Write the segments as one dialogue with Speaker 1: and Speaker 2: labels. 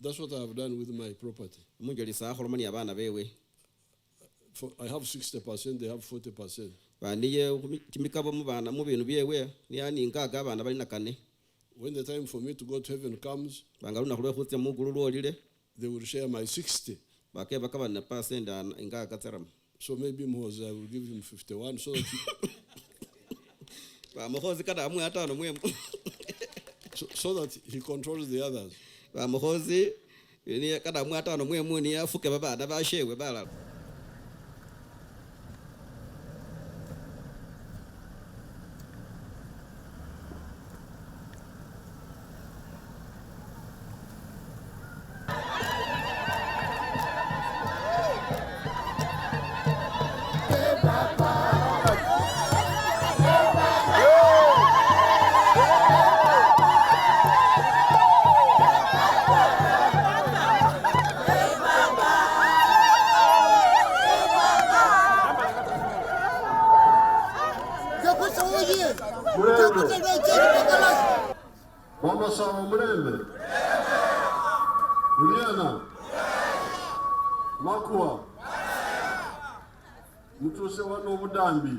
Speaker 1: That's what I have done with my property. I have 60%, they have 40%. When the time for me to go to heaven comes, they will share my 60. So maybe Muhoozi, I will give him 51 so that so that he controls the others.
Speaker 2: Mama sawa mrembe. Juliana. Makua. Mutuse wano obudambi.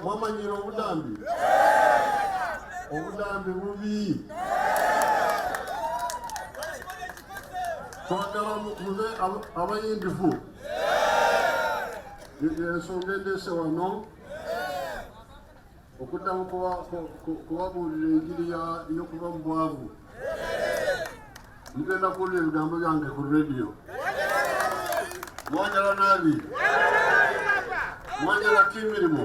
Speaker 2: Mama nyiro obudambi. Obudambi bubi. Twagala muze abayindifu. Yesongedese wano. Okutamu kubabuulira enjiri y'okuba mu bwavu. Mugenda kuwulira ebigambo byange ku radio. Mwagala naabi. Mwagala kimirimu.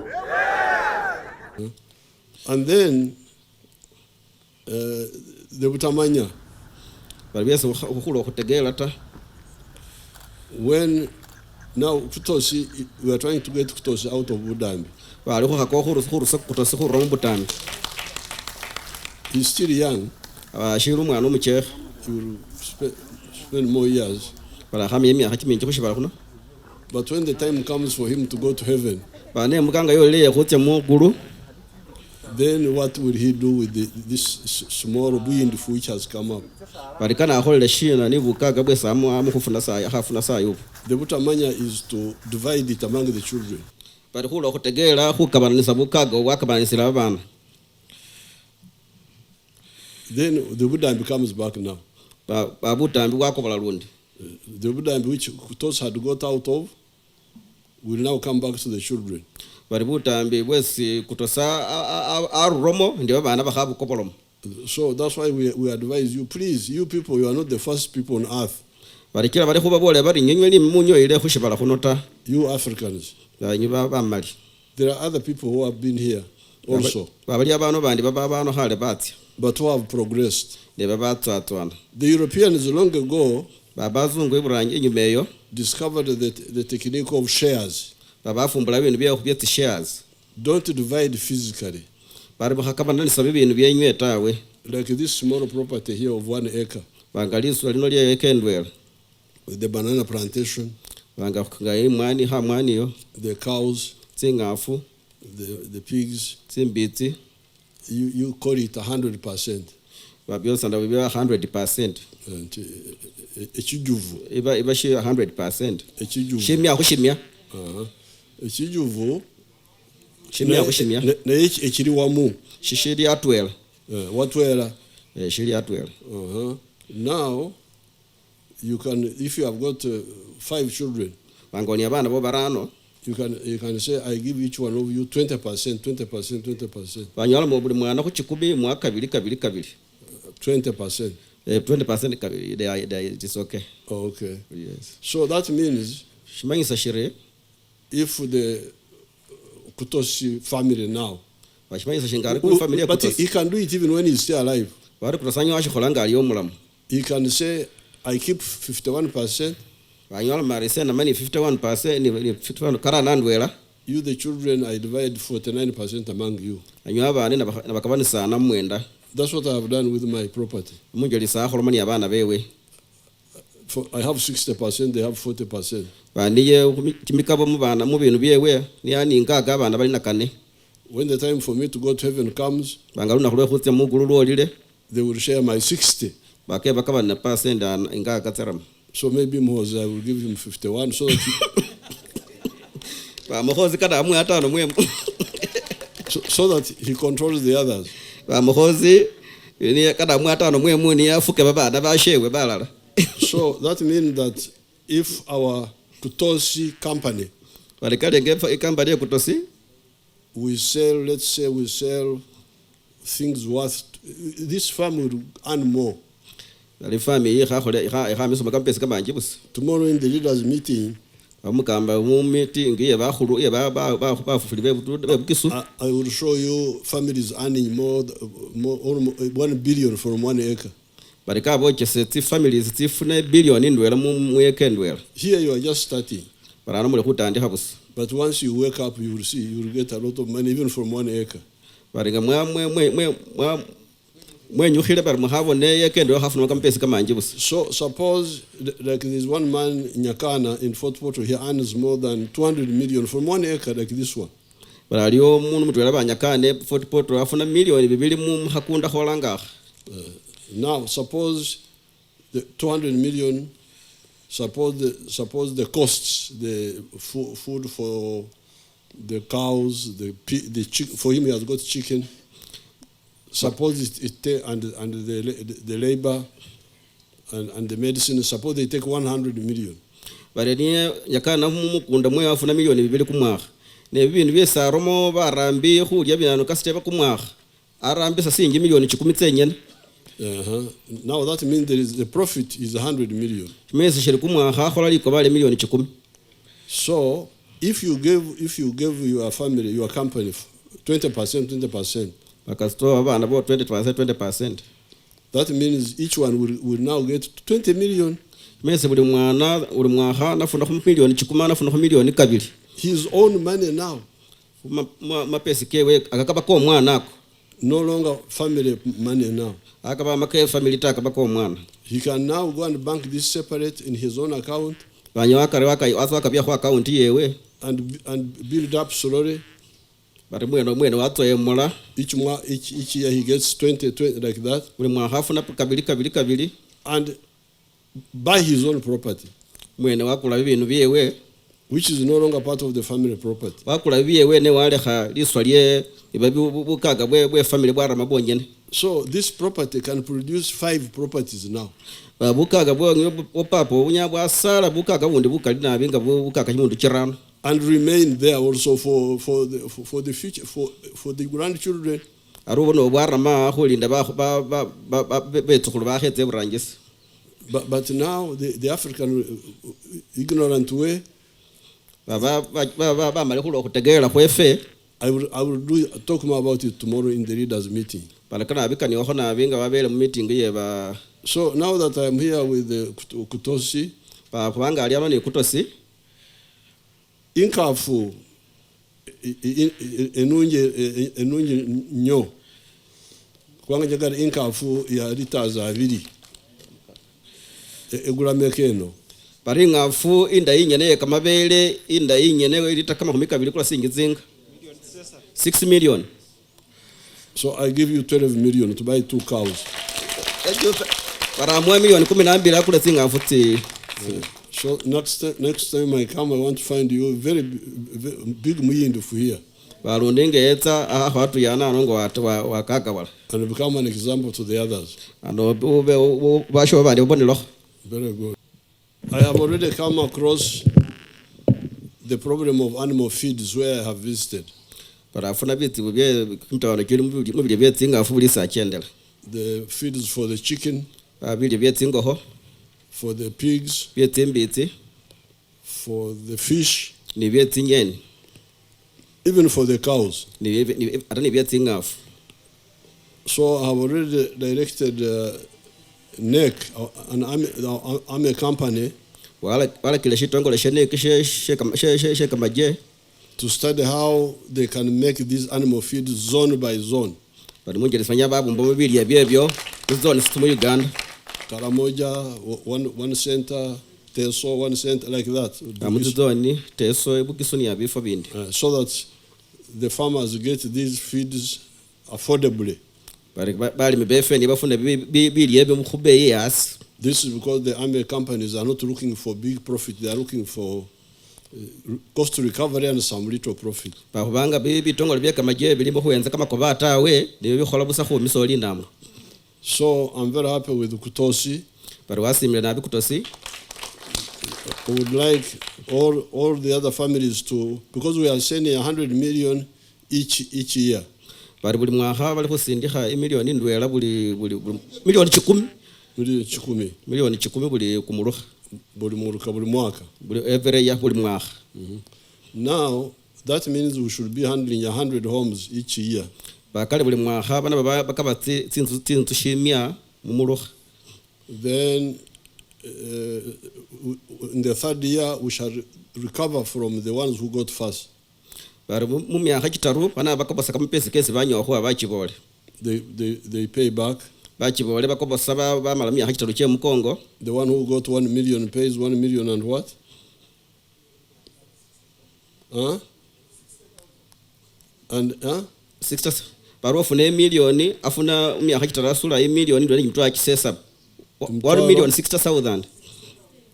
Speaker 1: And then the butamanya. When now Kutosi, we are trying to get Kutosi out of Budambi. He's still young. He will spend more years. But when the time comes for him to go to heaven, then what will he do with this small wind which has come up? The butamanya is to divide it among the children. Then the Buddha becomes back now. The Buddha which Kutos had got out of will now come back to the children. So that's why we advise you, please, you people, you are not the first people on earth. You Africans. There are other people who have been here also, but who have progressed. The Europeans long ago discovered the technique of shares. Don't divide physically. Like this small property here of 1 acre. With the banana plantation, the cows, the pigs, you call it 100%.
Speaker 3: 100%.
Speaker 1: Echijuvu.
Speaker 3: 100%.
Speaker 1: Echijuvu.
Speaker 3: Na
Speaker 1: echiri wamu.
Speaker 3: Shishiri atwela.
Speaker 1: Watwela.
Speaker 3: Shishiri atwela.
Speaker 1: Now, you can, if you have got 5 children, you can say, I give each one of you 20%, 20%, 20%. 20%.
Speaker 3: 20% it's okay.
Speaker 1: Oh, okay.
Speaker 3: Yes.
Speaker 1: So that means if the Kutosi family now, but he can do it even when he's still alive. He can say, I keep 51%.
Speaker 3: 51%.
Speaker 1: You, the children, I divide 49% among you. That's what I have done with my property. I have 60%, they have 40%. when the time for me to go to heaven comes,
Speaker 3: bangaluna khulwe khutsia mugulu lwolile
Speaker 1: they will share my 60.
Speaker 3: bake bakaba na percent inga katsarama
Speaker 1: So maybe Muhoozi, I will give him 51 so that
Speaker 3: ba Muhoozi kada amwe atano mwemu
Speaker 1: so that he controls the others.
Speaker 3: ba Muhoozi ni kada amwe atano mwemu ni afuke babana bashewe balala.
Speaker 1: So that means that if our Kutosi company,
Speaker 3: company Kutosi,
Speaker 1: we sell, let's say we sell things worth, this farm will earn more. Tomorrow in the leaders meeting, I will show you families earning more 1 billion from 1 acre.
Speaker 3: Families billion in here
Speaker 1: you are just starting. But once you wake up, you will see, you will get a lot of money even from 1 acre. So suppose like there's one man in Nyakana in Fort Portal, he earns more than 200 million from 1 acre like this one. Now suppose the 200 million, suppose the costs, the food for the cows, for him he has got chicken. Suppose it and the labor and the medicine, suppose they take 100 million. Now that means the profit is 100 million. So if you give your family, your company 20%, that means each one will now get 20 million. His own money now. No longer family money now. He can now go and bank this separate in his own account and build up slowly. Each year he gets 20 like that, and buy his own property, which is no longer part of the family property. So this property can produce 5 properties now. And remain there also for the future, for the grandchildren. But now the African ignorant way, I will talk more about it tomorrow in the leaders meeting. So now that I am here with the Kutosi, inkafu enunye nyo kwanga jagara inkafu ya liters 2 egula mekeno
Speaker 3: bari ngafu inda yinyene kamabele inda yinyene lita kama 12 kula singizinga 6 million.
Speaker 1: So I give you 12 million to buy 2 cows.
Speaker 3: Para mwa million 12 akula singa futi.
Speaker 1: So next time I come, I want to find you very big muyindu for here. And become an example to the others. Very good. I have already come across the problem of animal feeds where I have visited. The feeds for the chicken, for the pigs, for the fish, even for the cows. So I have already directed NEC, an army company, to study how they can make these animal feeds zone by zone. Karamoja, one center, Teso, one center, like that. So that the farmers get these feeds affordably.
Speaker 3: bali mebefeni bafuna biliebe mkhube yas.
Speaker 1: This is because the army companies are not looking for big profit, they are looking for cost recovery and some little profit.
Speaker 3: Bahubanga bitongole byekamaje bilimo kuyenza kama kobata we nibyo bikhola busa khu misoli namwe.
Speaker 1: So I'm very happy with Kutosi.
Speaker 3: Bari wasimile nabi Kutosi.
Speaker 1: I would like all the other families to, because we are sending 100 million each year.
Speaker 3: Bari buli mwaka bali kusindikha emiliyoni ndwela buli milioni 10. Milioni 10 buli kumulukha.
Speaker 1: Buli mwaka.
Speaker 3: Every year buli mwaka.
Speaker 1: Now that means we should be handling 100 homes each year.
Speaker 3: Bakale buli mwaka bana bakaba tsinzu shimya mumulukha.
Speaker 1: Then in the third year we shall recover from the ones who got first.
Speaker 3: Bari mu myaka kitaru bana bakobasa kamupesi kesi banyokhwa bakibole.
Speaker 1: They pay back.
Speaker 3: Bakibole bakobasa bamala myaka kitaru kye mukongo.
Speaker 1: The one who got 1 million pays 1 million and what? And
Speaker 3: 60. Bari ofuna emiliyoni afuna myaka kitaru asula emiliyoni ndo nyimtwa kisesa. 1 million 60,000.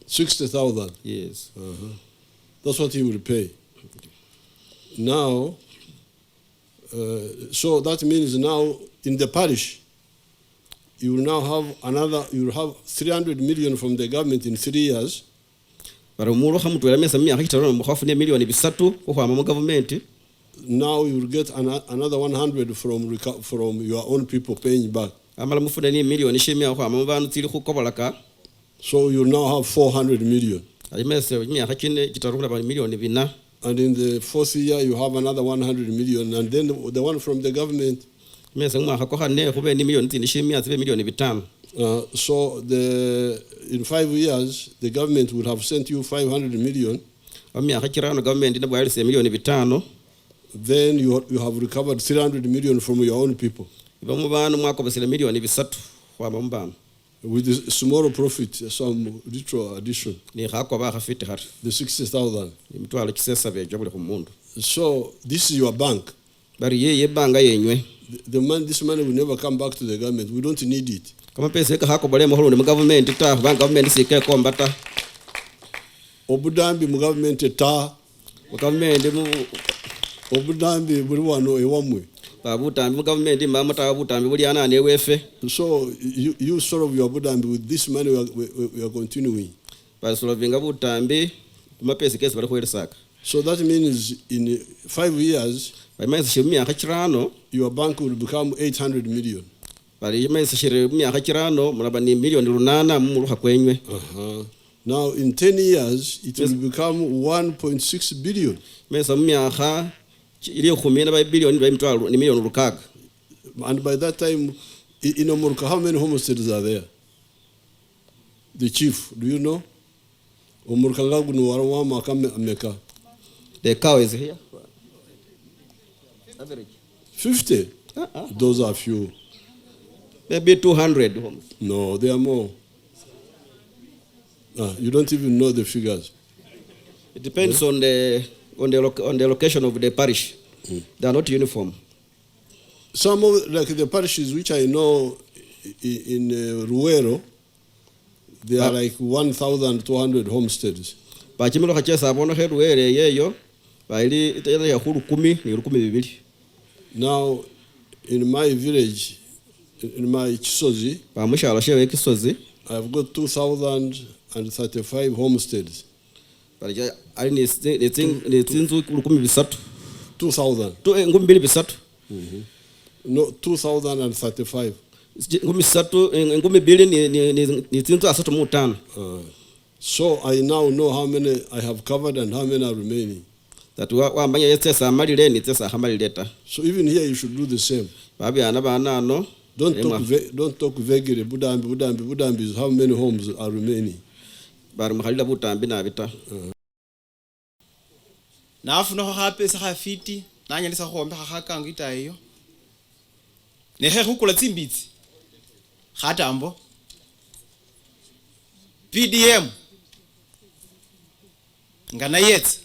Speaker 1: 60,000.
Speaker 3: Yes.
Speaker 1: That's what he will pay. Now, so that means now in the parish, you will now have you will have 300 million from the government in 3 years.
Speaker 3: Bari umulukha mutwela mesa myaka kitaru mukhafuna emiliyoni 3 kukhwama mu government.
Speaker 1: Now you will get another 100 from your own people paying back.
Speaker 3: Amala mufuna ni miliyoni shemya kukhwama mu bantu tili khukobolaka.
Speaker 1: So you now have 400 million.
Speaker 3: Ayimese myaka kitaru kuna miliyoni 4.
Speaker 1: And in the fourth year you have another 100 million, and then the one from the government.
Speaker 3: Mese mwaka kokhane khube ni miliyoni tindi shemya zibe miliyoni 5.
Speaker 1: So in 5 years the government would have sent you 500 million.
Speaker 3: Myaka kirano government ndabwalise miliyoni 5.
Speaker 1: Then you have recovered 300 million from your own people.
Speaker 3: Bamu bantu mwakobesele miliyoni 3 khwama mu bantu.
Speaker 1: With a small profit, some little addition.
Speaker 3: Ni khako ba khafiti khari.
Speaker 1: The 60,000.
Speaker 3: Imitwalo kisesa bejo buli kumundu.
Speaker 1: So this is your bank.
Speaker 3: Bari ye banga yenywe.
Speaker 1: This money will never come back to the government. We don't need it.
Speaker 3: Kama pesa eka khako bale moholo mu government ta bank government sike kombata.
Speaker 1: Obudambi mu government ta.
Speaker 3: Government mu
Speaker 1: obudambi buli wano ewamwe.
Speaker 3: Babutambi mu government mama ta babutambi buli ana ne wefe.
Speaker 1: So you solve your budambi with this money we are continuing.
Speaker 3: Ba solvinga butambi kuma pesa kesi bali khweresaka.
Speaker 1: So that means in 5 years
Speaker 3: by myself myaka kirano
Speaker 1: your bank will become 800 million.
Speaker 3: Bali myself myaka kirano mulaba ni miliyoni 8 mumulukha kwenywe.
Speaker 1: Now in 10 years it will become 1.6 billion.
Speaker 3: Mesa myaka ili khumina ba billion ba mitwalo ni miliyoni 6.
Speaker 1: And by that time in Omurka, how many homesteads are there? The chief, do you know? Omurka ngagunu warama kameka.
Speaker 3: The cow is here. Average
Speaker 1: 50. Those are few.
Speaker 3: Maybe 200 homes.
Speaker 1: No, there are more. You don't even know the figures.
Speaker 3: It depends on the location of the parish. They are not uniform.
Speaker 1: Some of like the parishes which I know in Ruero, they are like 1,200 homesteads.
Speaker 3: Bachimelo khachesa abono heruere yeyo baili itayana ya khulu 10 ni 12.
Speaker 1: Now in my village, in my Kisozi,
Speaker 3: bamushala shewe Kisozi,
Speaker 1: I've got 2,035 homesteads.
Speaker 3: Bali ali ni tsinzu 13.
Speaker 1: 2,000.
Speaker 3: 2,000.
Speaker 1: No, 2,035. So I now know how many I have covered and how many are remaining. So even here you should do the same. Don't talk vaguely. Budambi is how many homes are remaining.
Speaker 4: Nafuna ho hape sa hafiti nanya lisa khombe ga kangu itayo ne ge go kula tsimbitsi gatambo PDM ngana yetsa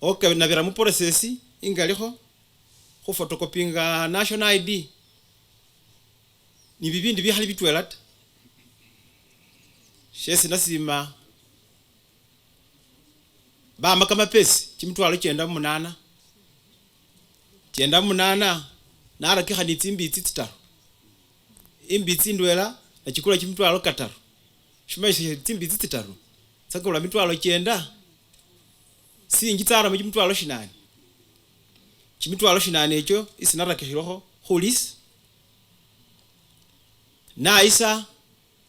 Speaker 4: okay nabira mu process ingaliho khu photocopyinga national ID ni bibindi bihali bitwelata shesi nasima bama kama pesi chimtwalo chenda munana nara kihani tsimbitsi tsitaru imbitsi ndwela na chikula chimtwalo kataru shumaisha tsimbitsi tsitaru sakula mitwalo chenda singi tsara mu chimtwalo shinani chimitwalo shinani echo isinara kihiroho holis na isa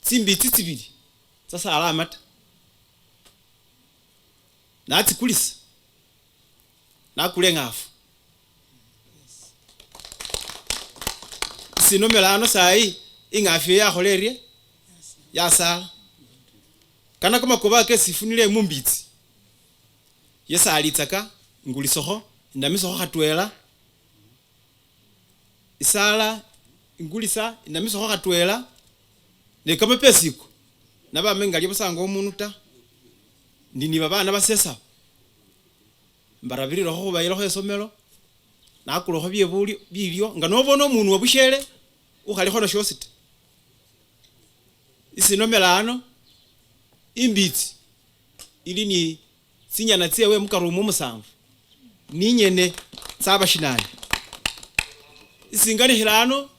Speaker 4: tsimbitsi tsibiri sasa alamata na tsikulisa na kulengafu sinomelano sai ingafi ya holerie ya sala kana kama kubake sifunile mumbitsi yesa alitsaka ngulisoho indamisoho hatwela isala ingulisa indamisoho hatwela ne kama pesiko naba mengali busanga omuntu ta ndini babana basesa mbarabiriro ho bayiro esomero nakuloho byebuli bilyo nga nobona omuntu wabushere ukhali khono shosita isinomelano imbitsi ili ni sinyana tsewe mukarumu musanvu ninyene saba shinani isingani hirano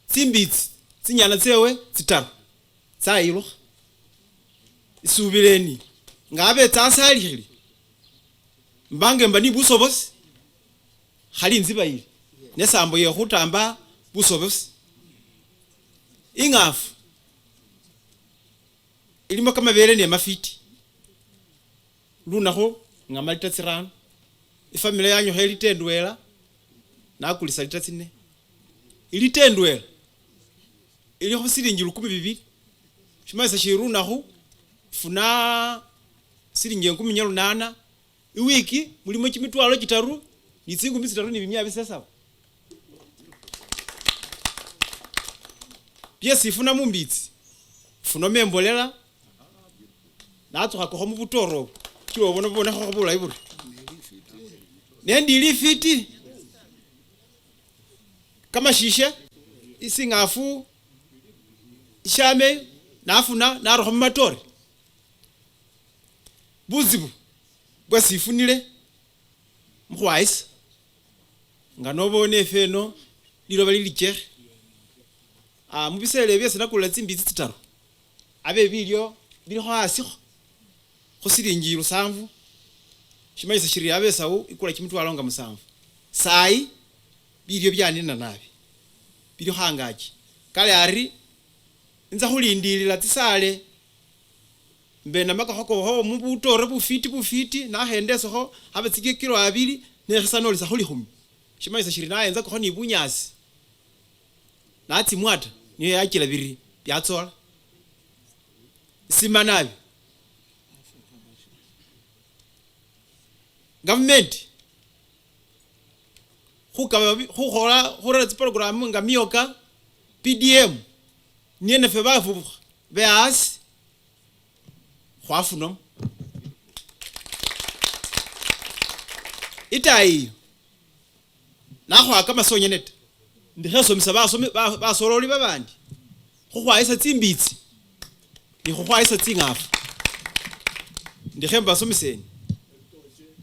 Speaker 4: tsimbitsi sinyana tsewe tsitaru tsayiro isubireni ngabe tsasalihili mbange mbani busobosi khali nziba ili nesambo ye khutamba busobosi ingafu ilimo kama bere ne mafiti lunaho ngamalita tsirano ifamily yanyu heli tendwela nakulisa lita tsine ili tendwela ili ho silingi 12 shimaisa shirunaho funa silingi 18 iwiki mulimo chimitwalo chitaru ni tsingu misitaru ni bimya bisesa Yes ifuna mumbitsi funo membolela natsuka ko mu butoro kilo bona ho bula iburi nendi ili fiti kama shishe isingafu ishame nafuna naroho matori buzibu bwasifunile mkhwaisa nganobone feno lilo bali lichere mubisele byese nakula tsimbitsi tsitaru abe bilyo biliho asiko khosilingi 7 shimaisa shiri abe sawu ikula chimutwalo nga musanvu sai bilyo byanina nabi bilyo hangaji kale ari nza khulindilila tsisale mbena makahoko ho mubutore bufiti na hendeso habe tsike kilo 2 ne khisanolisa khuli 10 shimaisa shiri naye nza ko ni bunyasi nati mwata niyo yakila biri byatsola simanabi government khukhola tsi program nga mioka PDM niene fe bafu beas khwafuno itai na khwa kama sonyeneta ndikheso misaba basololi babandi khukhwaisa tsimbitsi ni khukhwaisa tsingafu ndikhemba somiseni